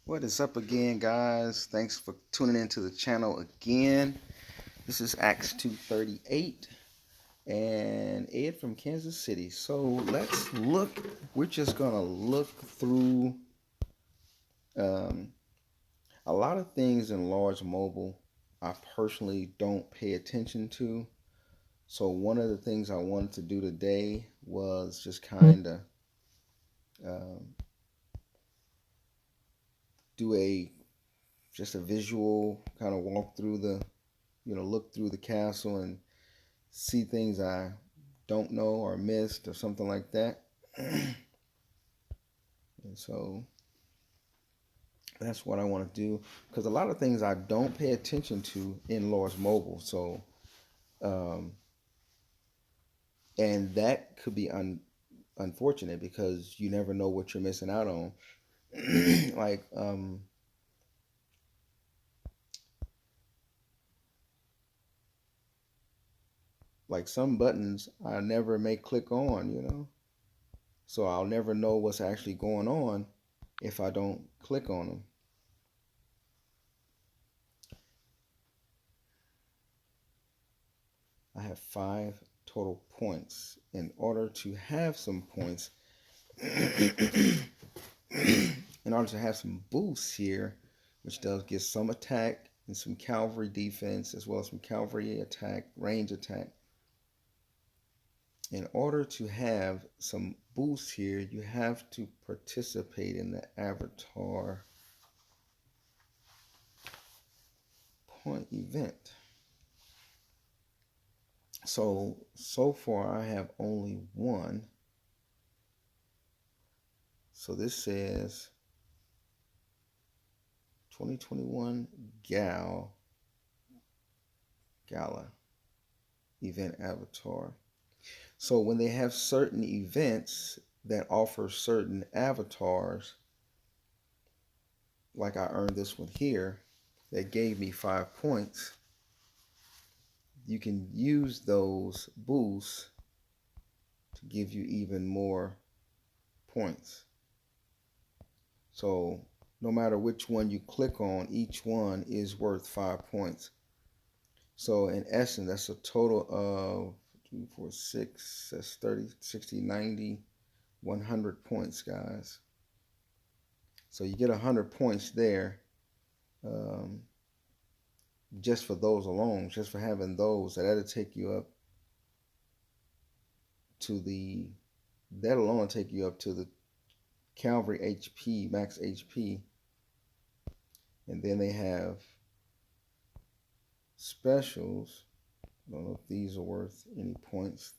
What is up again, guys? Thanks for tuning into the channel again. This is Acts 238 and Ed from Kansas City. So let's look. We're just going to look through um, a lot of things in large mobile I personally don't pay attention to. So one of the things I wanted to do today was just kind of um, do just a visual kind of walk through look through the castle and see things I don't know or missed or something like that. And so that's what I want to do because a lot of things I don't pay attention to in Lord's Mobile. So, um, and that could be unfortunate because you never know what you're missing out on. like, like some buttons I never may click on. So I'll never know what's actually going on if I don't click on them. I have 5 total points. In order to have some points, in order to have some boosts here, which does get some attack and some cavalry defense, as well as some cavalry attack, range attack. In order to have some boosts here, you have to participate in the avatar point event. So far I have only one. So this says 2021 Gala event avatar. So when they have certain events that offer certain avatars, like I earned this one here, that gave me 5 points, you can use those boosts to give you even more points. So no matter which one you click on, each one is worth 5 points. So in essence, that's a total of 2, 4, 6, that's 30, 60, 90, 100 points, guys. So you get 100 points there um, just for those alone, just for having those. That'll take you up to that alone will take you up to the Cavalry HP, max HP. And then they have specials. I don't know if these are worth any points.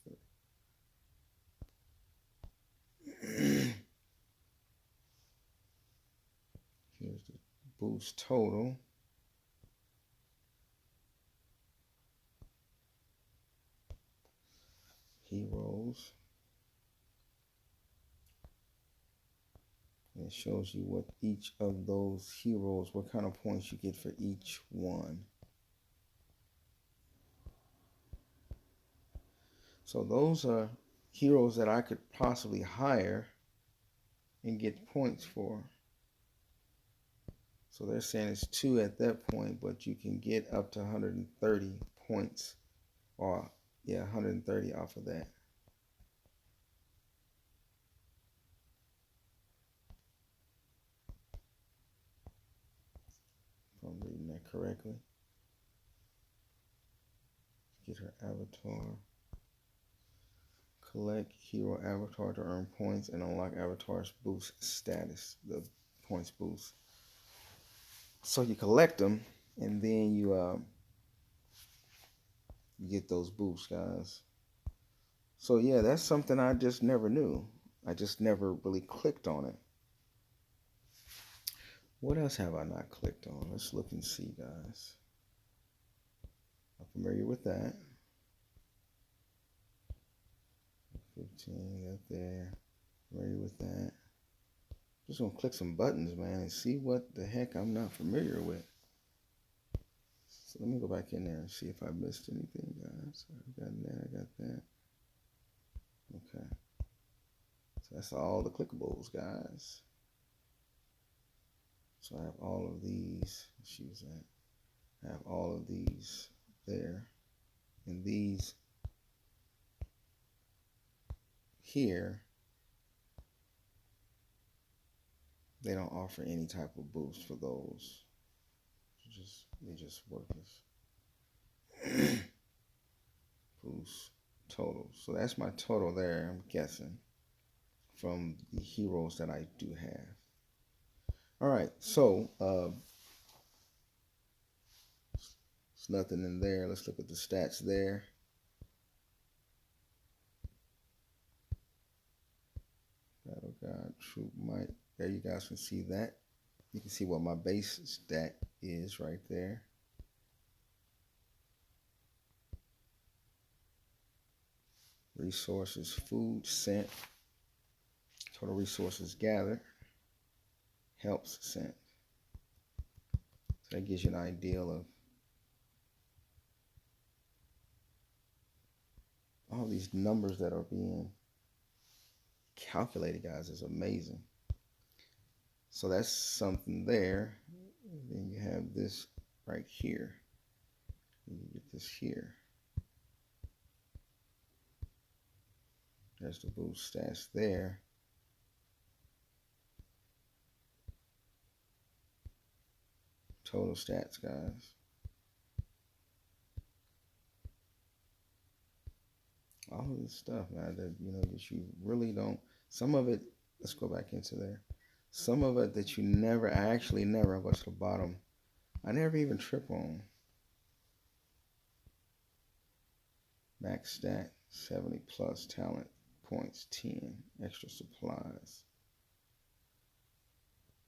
Here's the boost total. Heroes. And it shows you what each of those heroes, what kind of points you get for each one. So those are heroes that I could possibly hire and get points for. So they're saying it's 2 at that point, but you can get up to 130 points, or 130 off of that. If I'm reading that correctly. Get her avatar. Collect hero avatar to earn points and unlock avatar's boost status, the points boost. So you collect them, and then you get those boosts, guys. So yeah, that's something I just never knew. I just never really clicked on it. What else have I not clicked on? Let's look and see, guys. I'm familiar with that. 15, that there. Familiar with that. Just gonna click some buttons, man, and see what the heck I'm not familiar with. So let me go back in there and see if I missed anything, guys. I got that, I got that. Okay. So that's all the clickables, guys. So I have all of these. Let's use that. I have all of these there. And these here, they don't offer any type of boost for those. They just worthless. Boost total. So that's my total there, I'm guessing, from the heroes that I do have. All right, so there's nothing in there. Let's look at the stats there. Battle God, Troop Might. There you guys can see that. You can see what my base stat is right there. Resources, food, scent, total resources gathered, helps, scent. So that gives you an idea of all these numbers that are being calculated, guys. Is amazing. So that's something there. And then you have this right here. You get this here. There's the boost stats there. Total stats, guys. All of this stuff, man, that that you really don't. Some of it, let's go back into there. Some of it that you never, I actually never, I'll go to the bottom. I never even trip on. Max stat, 70 plus talent points, 10 extra supplies.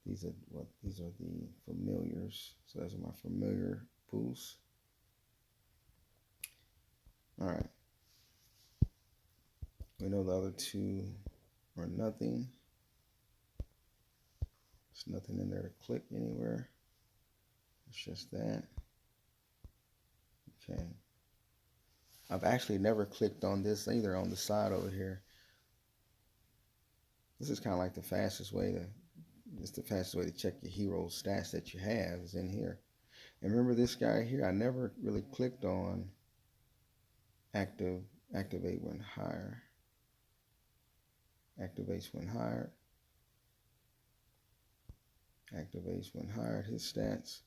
These are the familiars. So those are my familiar boosts. All right. We know the other two are nothing. There's nothing in there to click anywhere. It's just that. Okay. I've actually never clicked on this either on the side over here. This is kind of like the fastest way to check your hero stats that you have is in here. And remember this guy here, I never really clicked on activate when higher. Activates when hired. Activates when hired, his stats.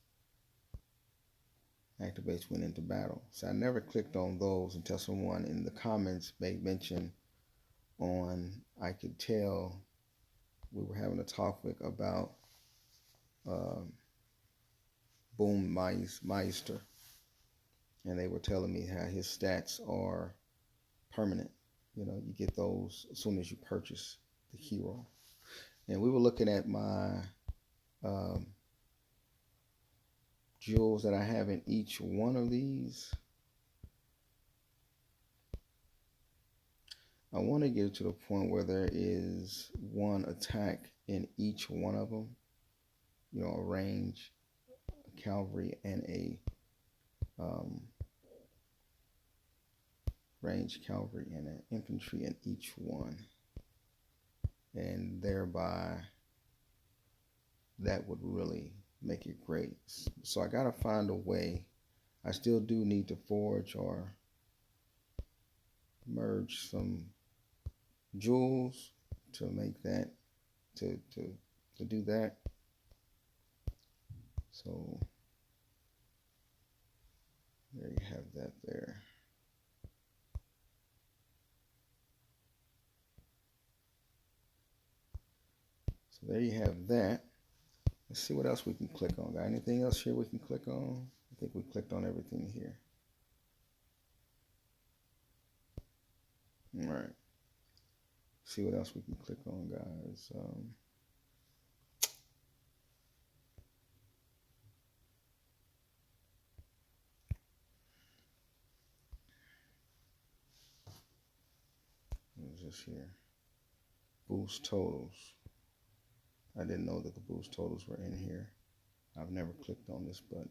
Activates when into battle. So I never clicked on those until someone in the comments made mention on, I could tell we were having a topic about Boom Meister. And they were telling me how his stats are permanent. You get those as soon as you purchase the hero. And we were looking at my jewels that I have in each one of these. I want to get to the point where there is one attack in each one of them. A range, a cavalry, and a range cavalry and an infantry in each one. And thereby, that would really make it great. So I got to find a way. I still do need to forge or merge some jewels to make that, to do that. So there you have that there. So there you have that. Let's see what else we can click on. Got anything else here we can click on? I think we clicked on everything here. All right. See what else we can click on, guys. What is this here? Boost totals. I didn't know that the boost totals were in here. I've never clicked on this button.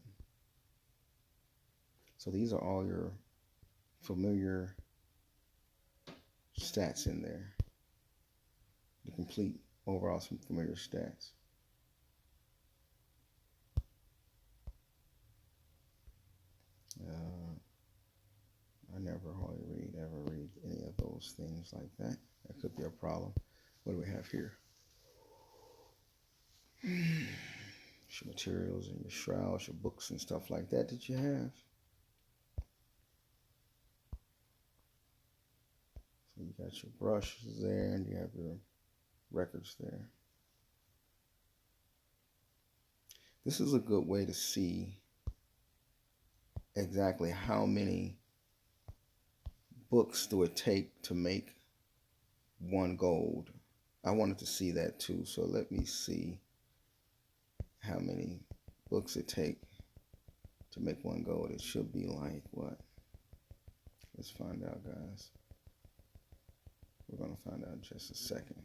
So these are all your familiar stats in there. The complete overall some familiar stats. Uh, I never hardly ever read any of those things like that. That could be a problem. What do we have here? Your materials and your shrouds, your books and stuff like that you have. So you got your brushes there and you have your records there. This is a good way to see exactly how many books do it take to make one gold. I wanted to see that too, so let me see how many books it take to make one gold. It should be like what? Let's find out, guys. We're going to find out in just a second.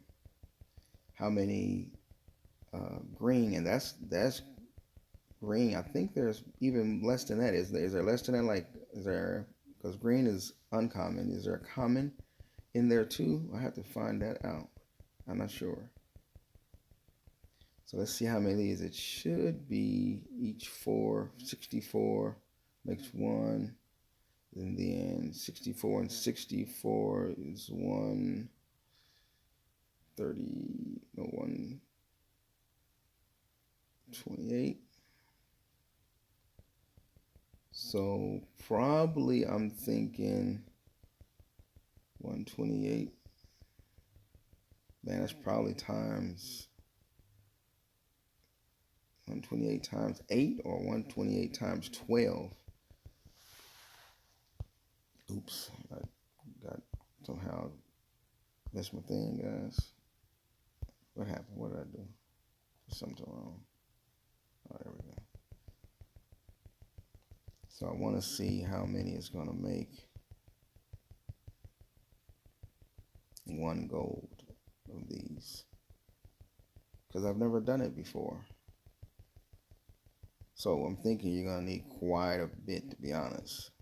How many green, and that's green. I think there's even less than that. Is there less than that? Like, is there, because green is uncommon. Is there a common in there too? I have to find that out. I'm not sure. So let's see how many it should be. Each 64 makes one. And then 64 and 64 is 128. So probably I'm thinking 128. Man, that's probably times 128 times 8 or 128 times 12. Oops, I got somehow messed my thing, guys. What happened? What did I do? Something wrong. Oh, there we go. So I want to see how many it's going to make one gold of these, because I've never done it before. So I'm thinking you're going to need quite a bit, to be honest.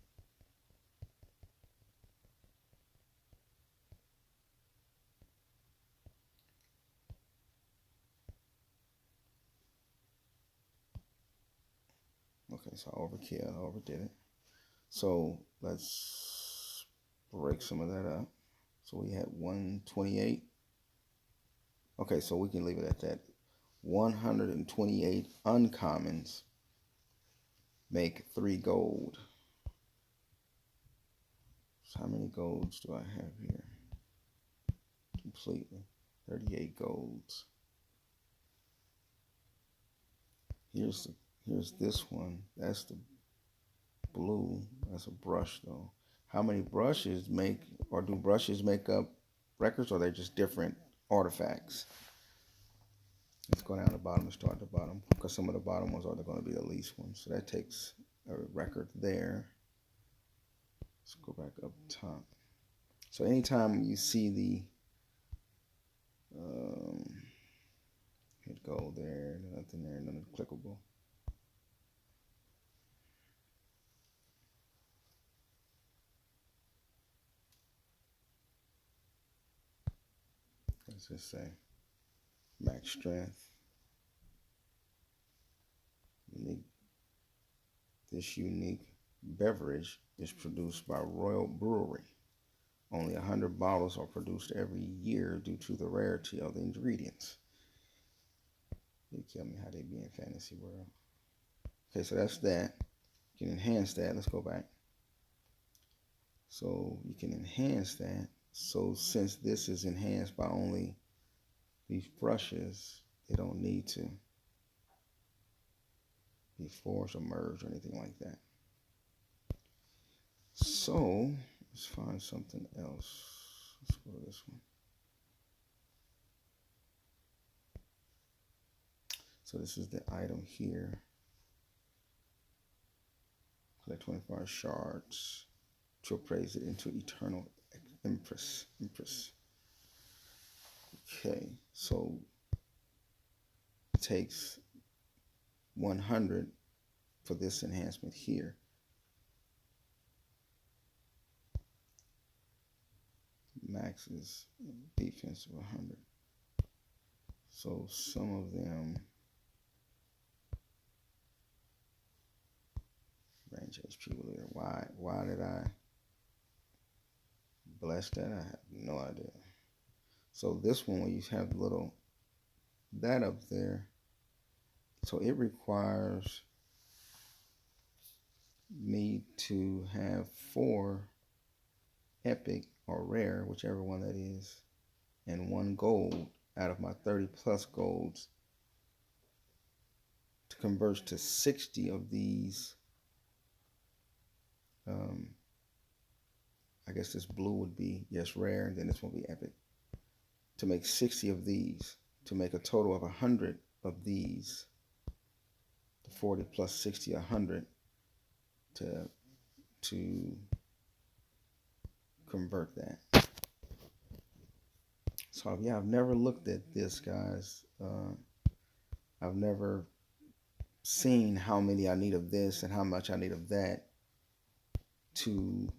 Okay, so I overdid it. So let's break some of that up. So we had 128. Okay, so we can leave it at that. 128 uncommons make 3 gold. So how many golds do I have here? Completely. 38 golds. Here's this one. That's the blue. That's a brush though. How many brushes make, or do brushes make up records, or are they just different artifacts? Let's go down the bottom and start at the bottom, because some of the bottom ones are going to be the least ones. So that takes a record there. Let's go back up top. So anytime you see the hit gold there, nothing there, none clickable. Let's just say max strength. This unique beverage is produced by Royal Brewery. Only 100 bottles are produced every year due to the rarity of the ingredients. You tell me how they be in fantasy world. Okay, so that's that. You can enhance that. Let's go back. So you can enhance that. So since this is enhanced by only these brushes, they don't need to be forced or merged or anything like that. So let's find something else. Let's go to this one. So this is the item here. Collect 25 shards to appraise it into eternal Empress. Okay, so it takes 100 for this enhancement here. Max is defense of 100. So some of them range much HP was there? Why did I bless that? I have no idea. So this one, when you have the little that up there, so it requires me to have 4 epic or rare, whichever one that is, and 1 gold out of my 30 plus golds to convert to 60 of these. I guess this blue would be, yes, rare, and then this one will be epic. To make 60 of these, to make a total of 100 of these. 40 plus 60, 100 to convert that. So yeah, I've never looked at this, guys. I've never seen how many I need of this and how much I need of that to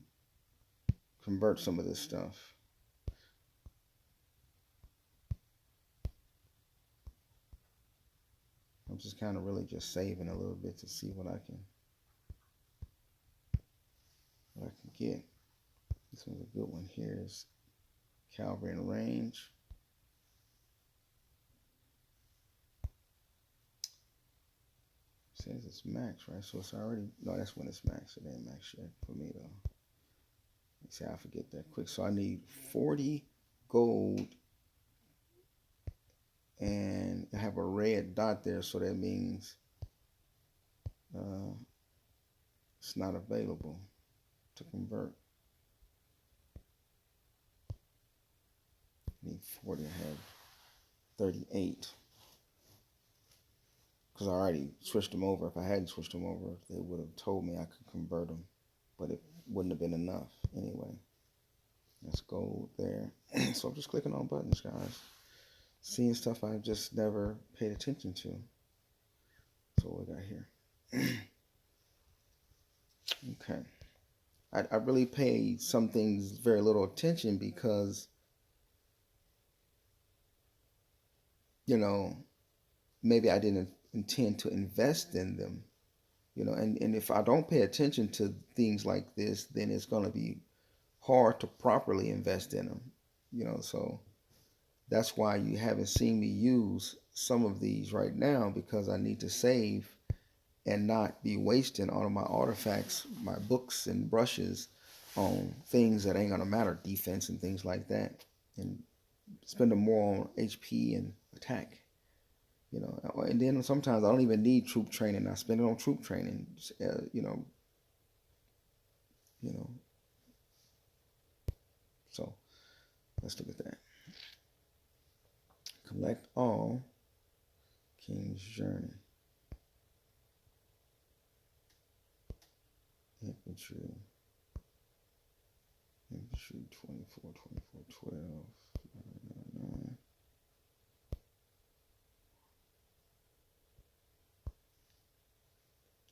convert some of this stuff. I'm just kind of really just saving a little bit to see what I can get. This one's a good one. Here is Cavalry in range. It says it's max, right? So it's already, no, that's when it's max. It ain't max yet for me though. Let's see, I forget that quick. So I need 40 gold, and I have a red dot there, so that means it's not available to convert. I need 40. I have 38 because I already switched them over. If I hadn't switched them over, they would have told me I could convert them, but it wouldn't have been enough anyway. That's gold there. So I'm just clicking on buttons, guys, seeing stuff I just never paid attention to. So what we got here? Okay. I really pay some things very little attention because, you know, maybe I didn't intend to invest in them, you know, and if I don't pay attention to things like this, then it's going to be hard to properly invest in them, you know. So that's why you haven't seen me use some of these right now, because I need to save and not be wasting all of my artifacts, my books and brushes on things that ain't gonna matter, defense and things like that, and spend them more on HP and attack, you know. And then sometimes I don't even need troop training. I spend it on troop training, you know. So let's look at that. Collect all, King's Journey. Infantry 24, 12, 999.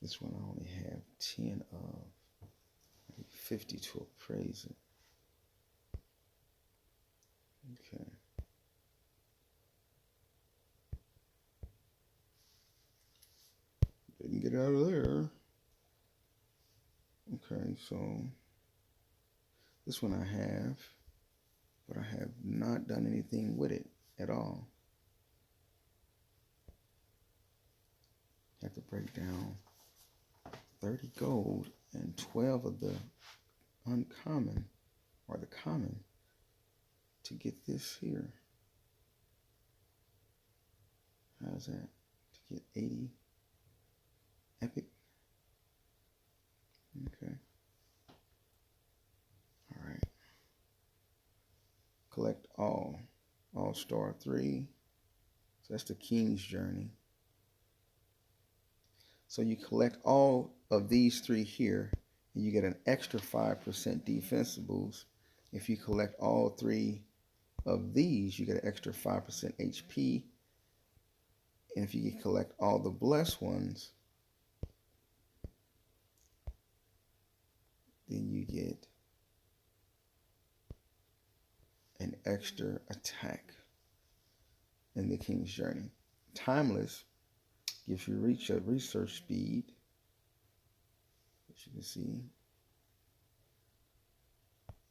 This one I only have 10 of. I need 50 to appraise it. Okay. Didn't get out of there. Okay, so this one I have, but I have not done anything with it at all. Have to break down 30 gold and 12 of the uncommon or the common to get this here. How's that? To get 80 epic. Okay. All right. Collect all star 3. So that's the King's Journey. So you collect all of these 3 here, and you get an extra 5% defense boost. If you collect all 3 of these, you get an extra 5% HP. And if you collect all the blessed ones, then you get an extra attack in the King's Journey. Timeless gives you research speed, as you can see.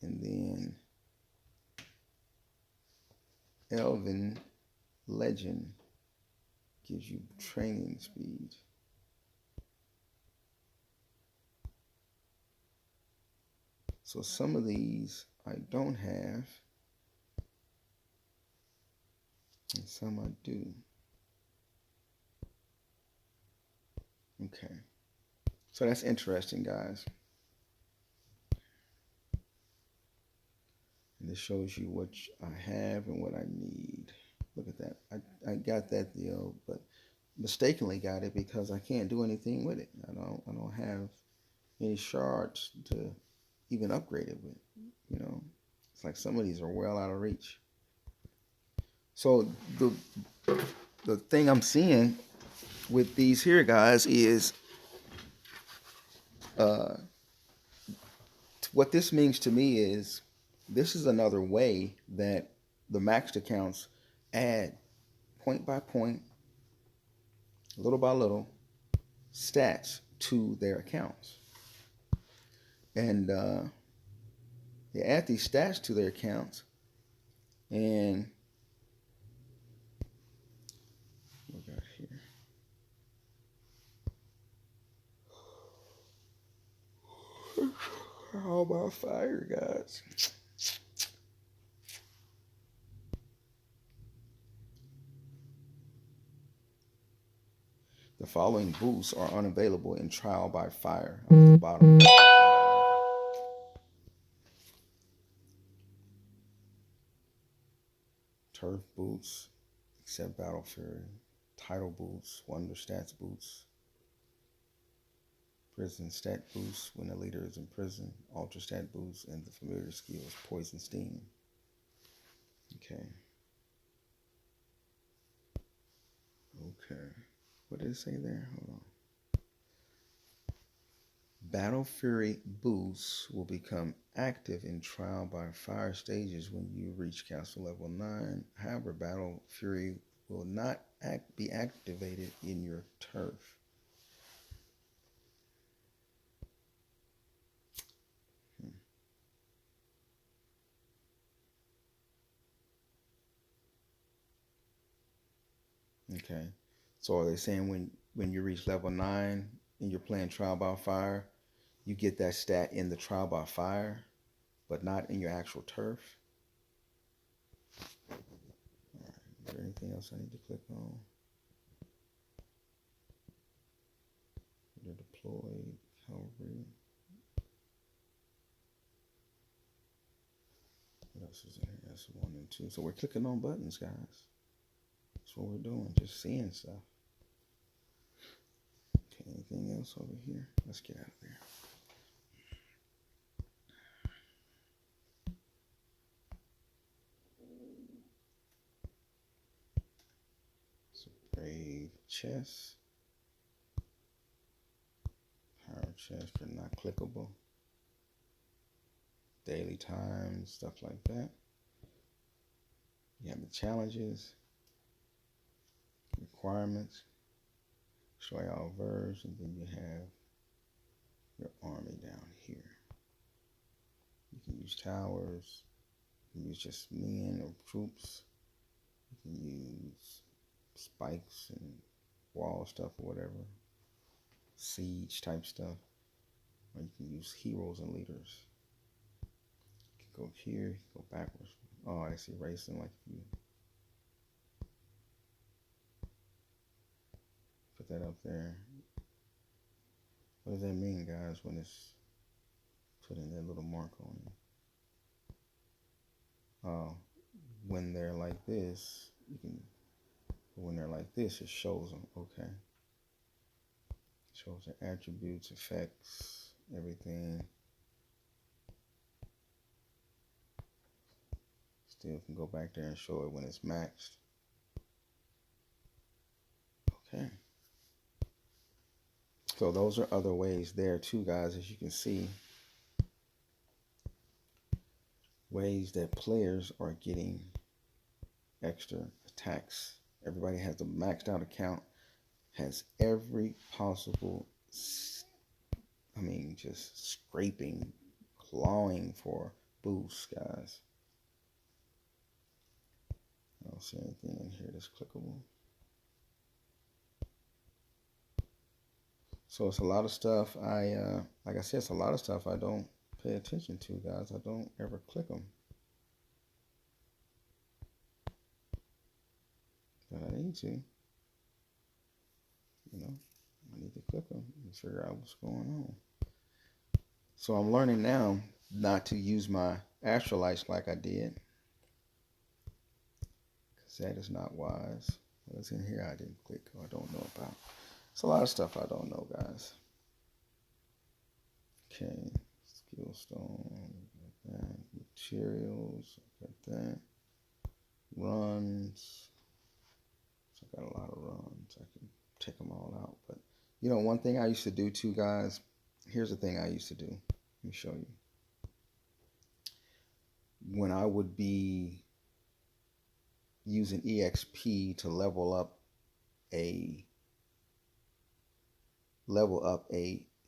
And then Elvin Legend gives you training speed. So some of these I don't have, and some I do. Okay, so that's interesting, guys. And this shows you what I have and what I need. Look at that. I got that deal, but mistakenly got it because I can't do anything with it. I don't have any shards to even upgrade it with. You know, it's like some of these are well out of reach. So the thing I'm seeing with these here, guys, is what this means to me is this is another way that the maxed accounts add point by point, little by little, stats to their accounts. And they add these stats to their accounts, and what we got here? How about fire, guys? The following boosts are unavailable in trial by fire. At the bottom. Turf boots, except Battle Fury. Title boots, Wonder Stats boots. Prison stat boost when the leader is in prison. Ultra stat boost, and the familiar skills, Poison Steam. Okay. Okay. What did it say there? Hold on. Battle Fury boosts will become active in trial by fire stages when you reach castle level 9. However, Battle Fury will not be activated in your turf. Okay. So are they saying when you reach level 9 and you're playing trial by fire, you get that stat in the trial by fire, but not in your actual turf? All right. Is there anything else I need to click on? The deployed cavalry. What else is in here? That's 1 and 2. So we're clicking on buttons, guys. That's what we're doing, just seeing stuff. Okay, anything else over here? Let's get out of there. So brave chest. Power chest are not clickable. Daily time, stuff like that. You have the challenges, requirements, destroy all verbs, and then you have your army down here. You can use towers, you can use just men or troops, you can use spikes and wall stuff or whatever, siege type stuff, or you can use heroes and leaders. You can go here, you can go backwards. Oh, I see racing, like you put that up there. What does that mean, guys, when it's putting that little mark on it? Oh, when they're like this, you can, when they're like this, it shows them, okay. Shows the attributes, effects, everything. Still can go back there and show it when it's maxed. Okay. So those are other ways there too, guys, as you can see. Ways that players are getting extra attacks. Everybody has a maxed out account, has every possible I mean, just scraping, clawing for boosts, guys. I don't see anything in here that's clickable. So it's a lot of stuff like I said, it's a lot of stuff I don't pay attention to, guys. I don't ever click them. But I need to, I need to click them and figure out what's going on. So I'm learning now not to use my astrolights like I did, because that is not wise. What's in here I didn't click or I don't know about. It's a lot of stuff I don't know, guys. Okay, skill stone, got that. Materials, got that. Runs. So I got a lot of runs. I can take them all out. But one thing I used to do too, guys. Here's the thing I used to do. Let me show you. When I would be using EXP to level up a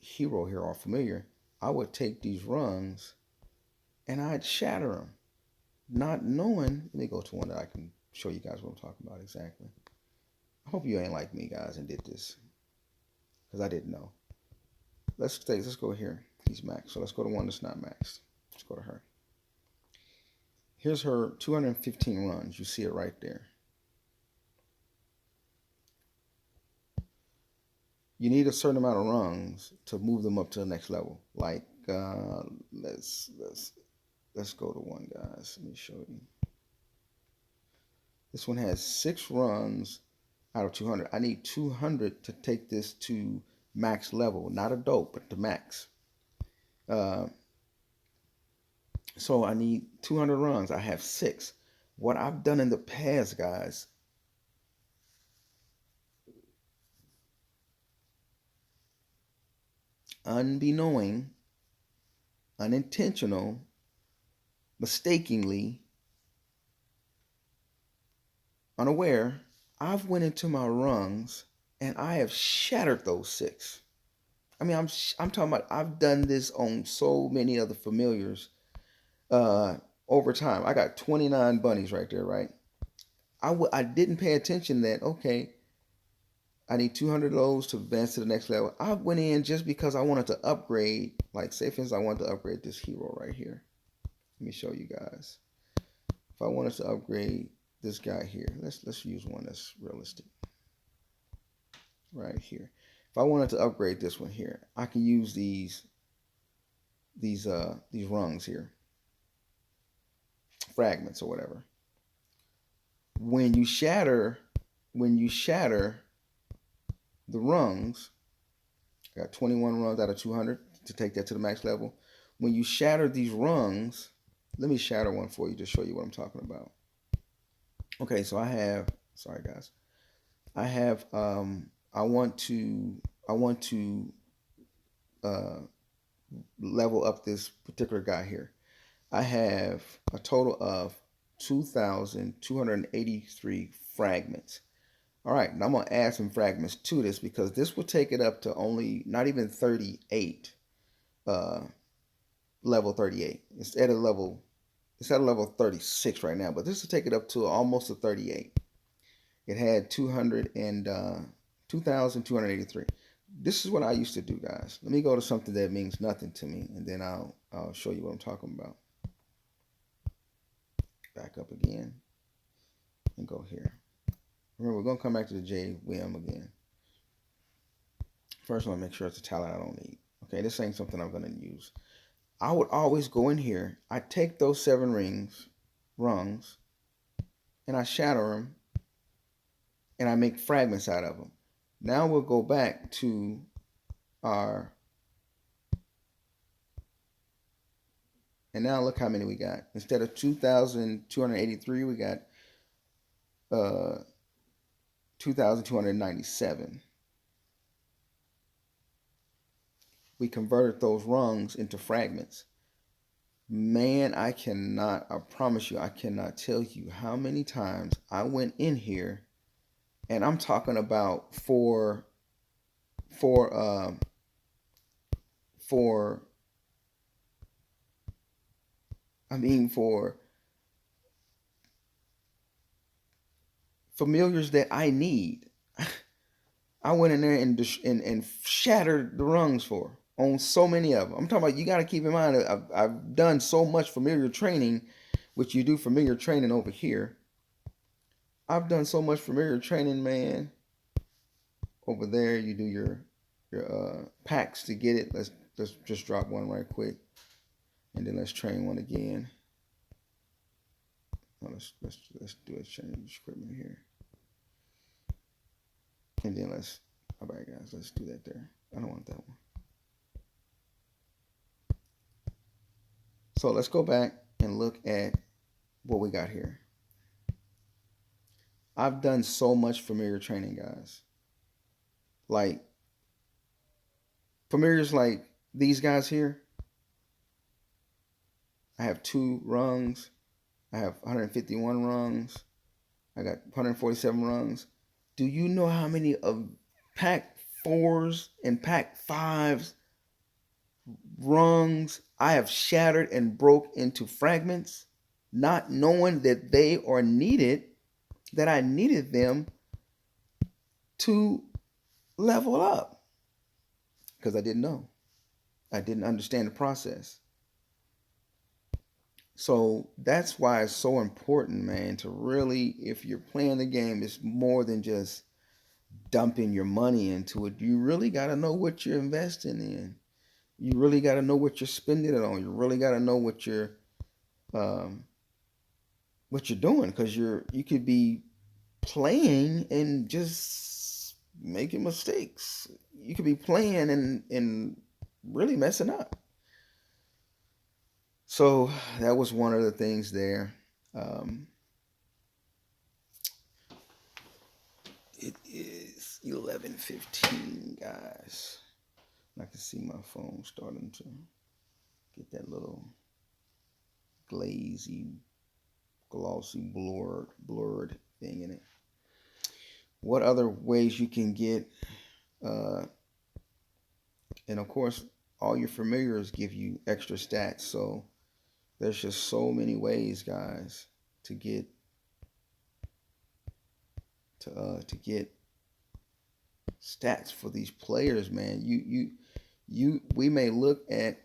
hero here or familiar, I would take these rungs and I'd shatter them, not knowing. Let me go to one that I can show you guys what I'm talking about exactly. I hope you ain't like me, guys, and did this, because I didn't know. Let's go here. He's maxed, so let's go to one that's not maxed. Let's go to her. Here's her 215 runs. You see it right there. You need a certain amount of rungs to move them up to the next level. Like let's go to one, guys. Let me show you. This one has 6 runs out of 200. I need 200 to take this to max level, not a dope, but to max. So I need 200 runs. I have 6. What I've done in the past, guys, unbeknowing, unintentional, mistakenly, unaware, I've went into my rungs and I have shattered those 6. I mean, I'm talking about, I've done this on so many other familiars over time. I got 29 bunnies right there, right? I didn't pay attention that, okay, I need 200 of those to advance to the next level. I went in just because I wanted to upgrade, like say for instance, I wanted to upgrade this hero right here. Let me show you guys. If I wanted to upgrade this guy here, let's use one that's realistic. Right here. If I wanted to upgrade this one here, I can use these rungs here. Fragments or whatever. When you shatter the rungs, I got 21 rungs out of 200 to take that to the max level. When you shatter these rungs, let me shatter one for you to show you what I'm talking about. Okay, so I have, sorry guys, I have, I want to level up this particular guy here. I have a total of 2,283 fragments. All right, now I'm going to add some fragments to this because this will take it up to only, not even 38, level 38. It's at level 36 right now, but this will take it up to almost a 38. It had 2,283. This is what I used to do, guys. Let me go to something that means nothing to me, and then I'll show you what I'm talking about. Back up again and go here. Remember, we're going to come back to the JWM again. First, I want to make sure it's a talent I don't need. Okay, this ain't something I'm going to use. I would always go in here. I take those 7 rungs, and I shatter them, and I make fragments out of them. Now we'll go back to our, and now look how many we got. Instead of 2,283, we got 2,297. We converted those rungs into fragments. Man, I promise you, I cannot tell you how many times I went in here, and I'm talking about for for, for familiars that I need. I went in there and shattered the rungs for on so many of them. I'm talking about, you got to keep in mind that I've done so much familiar training, which you do familiar training over here. I've done so much familiar training, man. Over there, you do your packs to get it. Let's just drop one right quick, and then let's train one again. Oh, let's do a change equipment here, and then all right, guys, let's do that there. I don't want that one. So let's go back and look at what we got here. I've done so much familiar training, guys. Like familiars like these guys here. I have 2 rungs. I have 151 rungs. I got 147 rungs. Do you know how many of pack 4s and pack 5s rungs I have shattered and broke into fragments, not knowing that they are needed, that I needed them to level up, because I didn't know. I didn't understand the process. So that's why it's so important, man, to really, if you're playing the game, it's more than just dumping your money into it. You really got to know what you're investing in. You really got to know what you're spending it on. You really got to know what you're doing, because you could be playing and just making mistakes. You could be playing and really messing up. So that was one of the things there. It is 11:15, guys. I can see my phone starting to get that little glossy, blurred thing in it. What other ways you can get, and of course, all your familiars give you extra stats. So there's just so many ways, guys, to get stats for these players, man. We may look at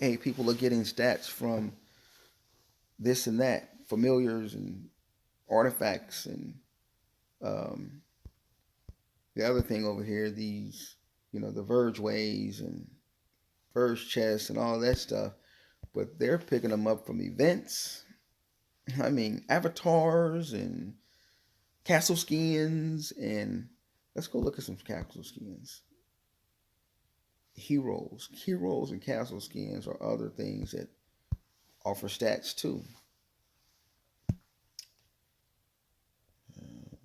hey, people are getting stats from this and that, familiars and artifacts, and the other thing over here, these, the verge ways and verge chests and all that stuff, but they're picking them up from events. I mean, avatars and castle skins, and let's go look at some castle skins. Heroes and castle skins are other things that offer stats too,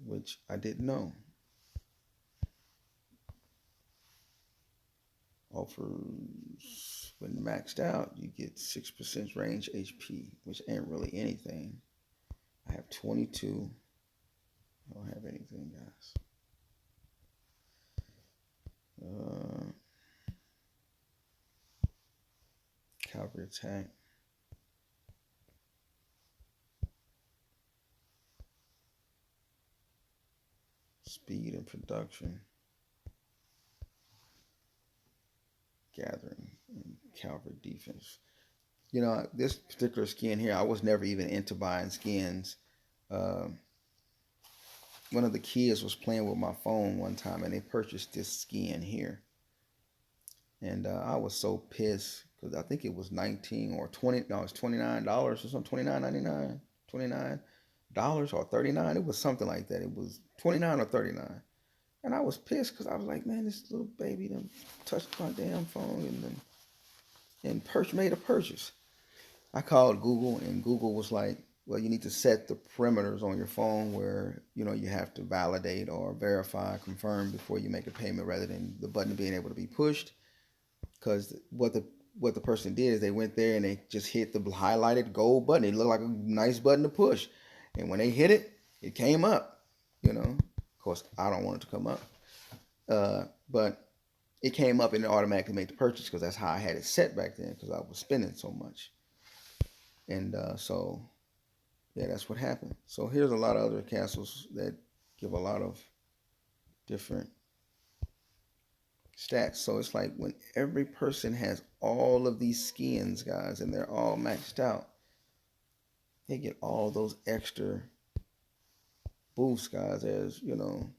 which I didn't know. Offers, when maxed out, you get 6% range HP, which ain't really anything. I have 22. I don't have anything, guys. Cavalry attack. Speed and production. Gathering and cavalry defense. This particular skin here, I was never even into buying skins. One of the kids was playing with my phone one time, and they purchased this skin here, and I was so pissed, because I think it was 19 or 20. No, it's $29 or something. $29.99, $29 or $39. It was something like that. It was $29 or $39. And I was pissed, because I was like, man, this little baby done touched my damn phone and made a purchase. I called Google, and Google was like, well, you need to set the parameters on your phone where, you have to validate or verify, confirm before you make a payment, rather than the button being able to be pushed. Because what the person did is they went there and they just hit the highlighted gold button. It looked like a nice button to push. And when they hit it, it came up, Of course, I don't want it to come up. But it came up and it automatically made the purchase because that's how I had it set back then because I was spending so much. And so, yeah, that's what happened. So here's a lot of other castles that give a lot of different stats. So it's like when every person has all of these skins, guys, and they're all maxed out, they get all those extra boosts, guys, as you know.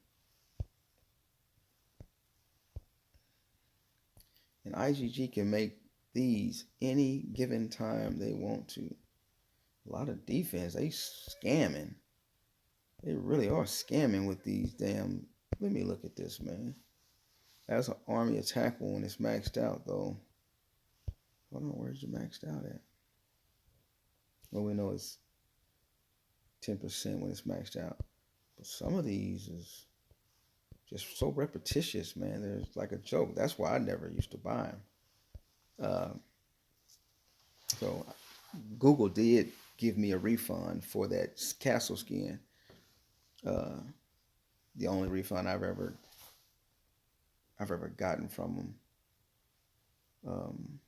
And IGG can make these any given time they want to. A lot of defense. They scamming. They really are scamming with these damn. Let me look at this, man. That's an army attack when it's maxed out, though. Hold on, where's it maxed out at? Well, we know it's 10% when it's maxed out. But some of these is just so repetitious, man. There's like a joke. That's why I never used to buy them. So Google did give me a refund for that castle skin. The only refund I've ever gotten from them.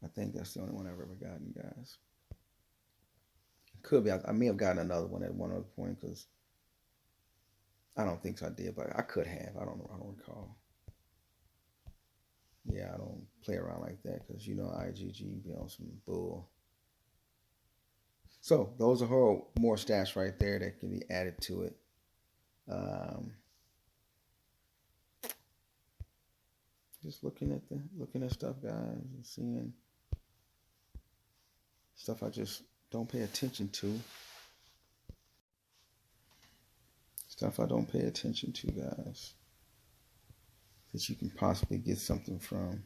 I think that's the only one I've ever gotten, guys. Could be. I may have gotten another one at one other point because I don't think so. I did, but I could have. I don't know. I don't recall. Yeah, I don't play around like that because you know IGG be on some bull. So those are more stats right there that can be added to it. Just looking at stuff, guys, and seeing stuff I just don't pay attention to. Stuff I don't pay attention to, guys, that you can possibly get something from.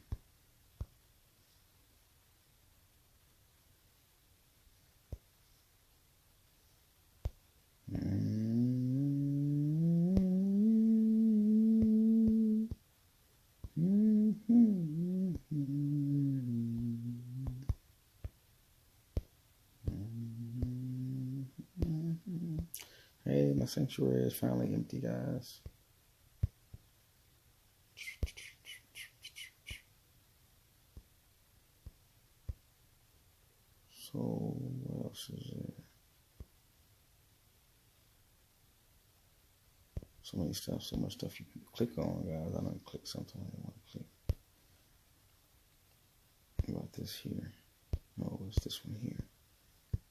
Hey, my sanctuary is finally empty, guys. So, what else is there? So much stuff you can click on, guys. I don't click something I don't want to click. What about this here? No, it's this one here.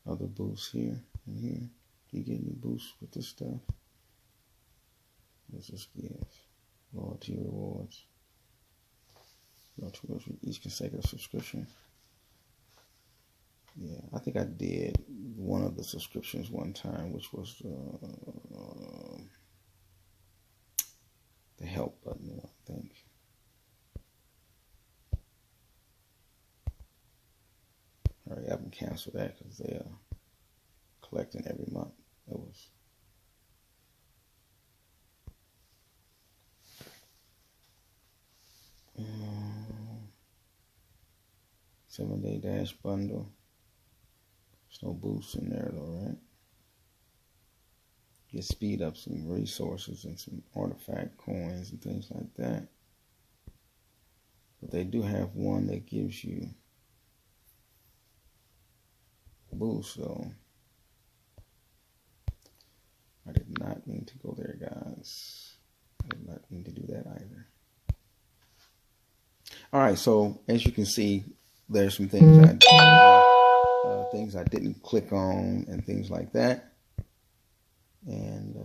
Other boosts here and here. Do you get any boosts with this stuff? What's this give? Loyalty rewards. Loyalty rewards with each consecutive subscription. Yeah, I think I did one of the subscriptions one time, which was the help button, I think. Hurry up and cancel that because they are collecting every month. That was um, 7-day dash bundle. There's no boost in there though, right? Get speed up some resources and some artifact coins and things like that. But they do have one that gives you boost, so I did not mean to go there, guys. I did not mean to do that either. All right, so as you can see, there's some things I didn't click on and things like that. And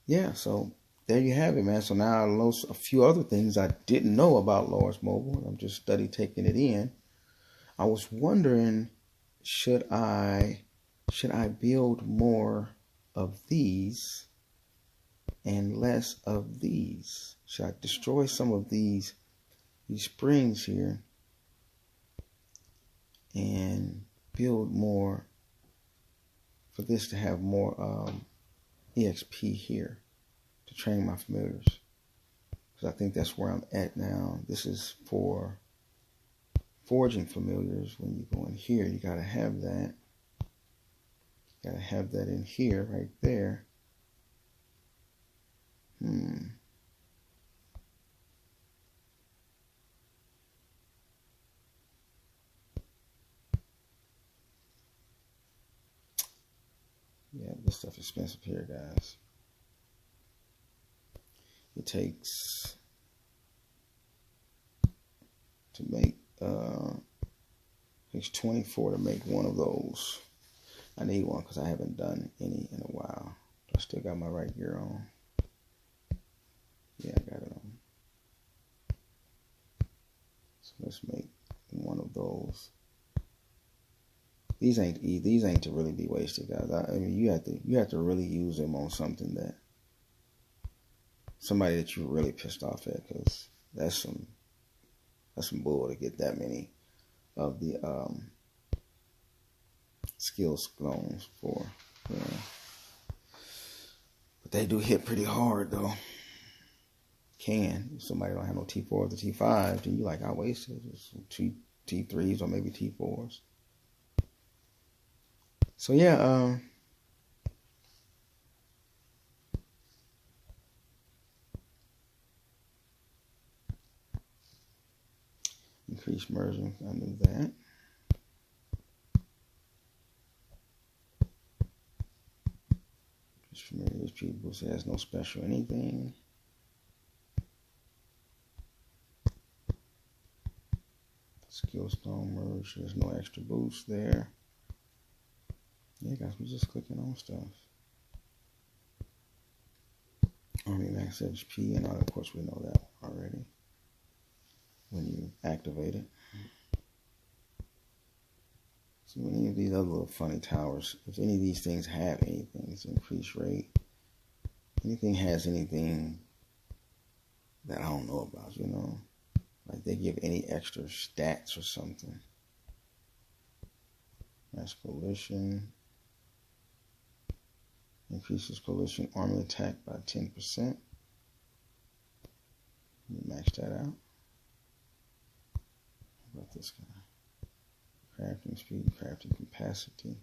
yeah, so there you have it, man. So now I know a few other things I didn't know about Lords Mobile. I'm just taking it in. I was wondering, should I build more of these and less of these? Should I destroy some of these springs here and build more for this to have more EXP here to train my familiars? Because I think that's where I'm at now. This is for forging familiars. When you go in here, you got to have that. Gotta have that in here, right there. Yeah, this stuff is expensive here, guys. It takes to make takes 24 to make one of those. I need one because I haven't done any in a while. I still got my right gear on. Yeah, I got it on. So let's make one of those. These ain't to really be wasted, guys. I mean, you have to really use them on something that somebody that you're really pissed off at, because that's some bull to get that many of the skill clones for. You know. But they do hit pretty hard though. If somebody don't have no T4 or the T5, then you like, I wasted some T3s or maybe T4s. So yeah, increased merging, I knew that. Just familiar people say there's no special anything. Skill stone merge, there's no extra boost there. Yeah, guys, we're just clicking on stuff. Army max HP, and of course we know that already when you activate it. So any of these other little funny towers, if any of these things have anything, it's increased rate. Anything has anything that I don't know about, you know? Like they give any extra stats or something. Mass coalition. Increases coalition army attack by 10%. Let me max that out. How about this guy? Crafting speed, crafting capacity.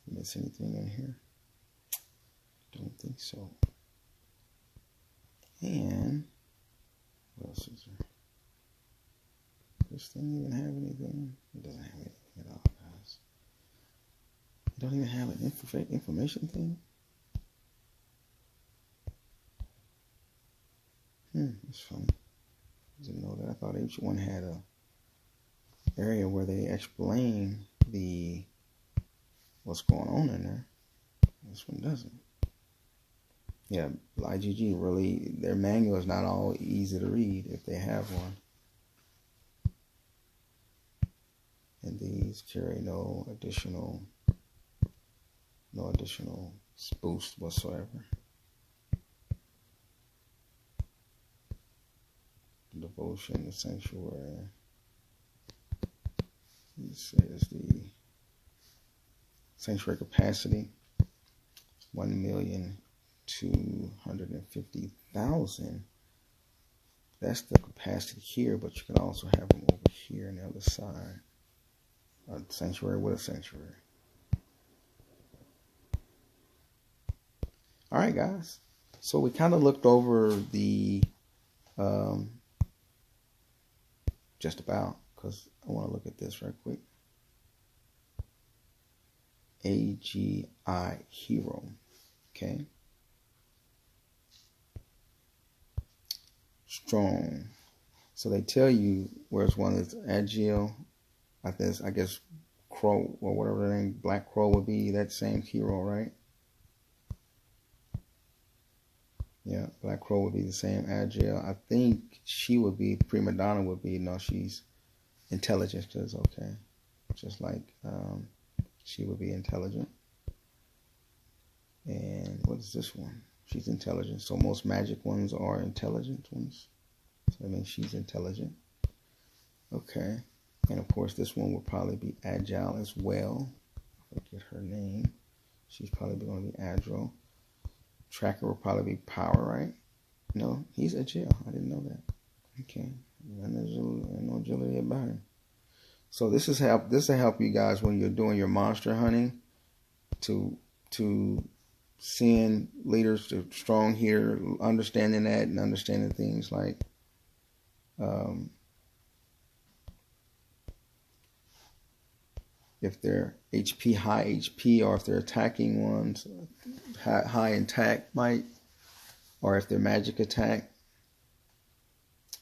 Miss anything in here? Don't think so. And what else is there? This thing even have anything? It doesn't have anything at all, guys. It don't even have an information thing. That's funny. Didn't know that. I thought each one had a area where they explain what's going on in there. This one doesn't. Yeah, IGG really, their manual is not all easy to read if they have one. And these carry no additional boost whatsoever. Devotion, the sanctuary. It says the sanctuary capacity 1,250,000. That's the capacity here, but you can also have them over here on the other side. A sanctuary with a sanctuary. All right, guys. So we kind of looked over the just about, because I want to look at this right quick. AGI hero. Okay. Strong. So they tell you where's one that's agile. I guess Crow or whatever the name, Black Crow would be that same hero, right? Yeah, Black Crow would be the same agile. I think she would be, Prima Donna would be, no, she's intelligent, because okay, just like she would be intelligent. And what is this one? She's intelligent. So most magic ones are intelligent ones. So that means she's intelligent. Okay. And of course this one will probably be agile as well. I forget her name. She's probably going to be agile. Tracker will probably be power, right? No, he's agile. I didn't know that. Okay. And there's no agility about him. So this will help you guys when you're doing your monster hunting to seeing leaders to strong here, understanding that and understanding things like if they're high HP, or if they're attacking ones, high attack might, or if they're magic attack,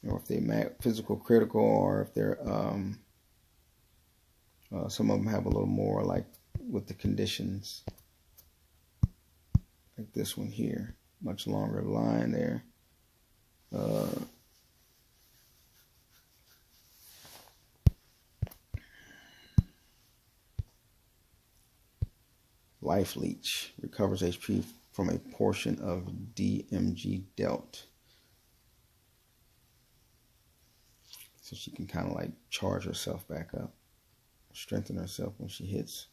or if they're physical critical, or if they're some of them have a little more like with the conditions, like this one here, much longer line there. Life Leech recovers HP from a portion of DMG dealt. So she can kind of like charge herself back up, strengthen herself when she hits.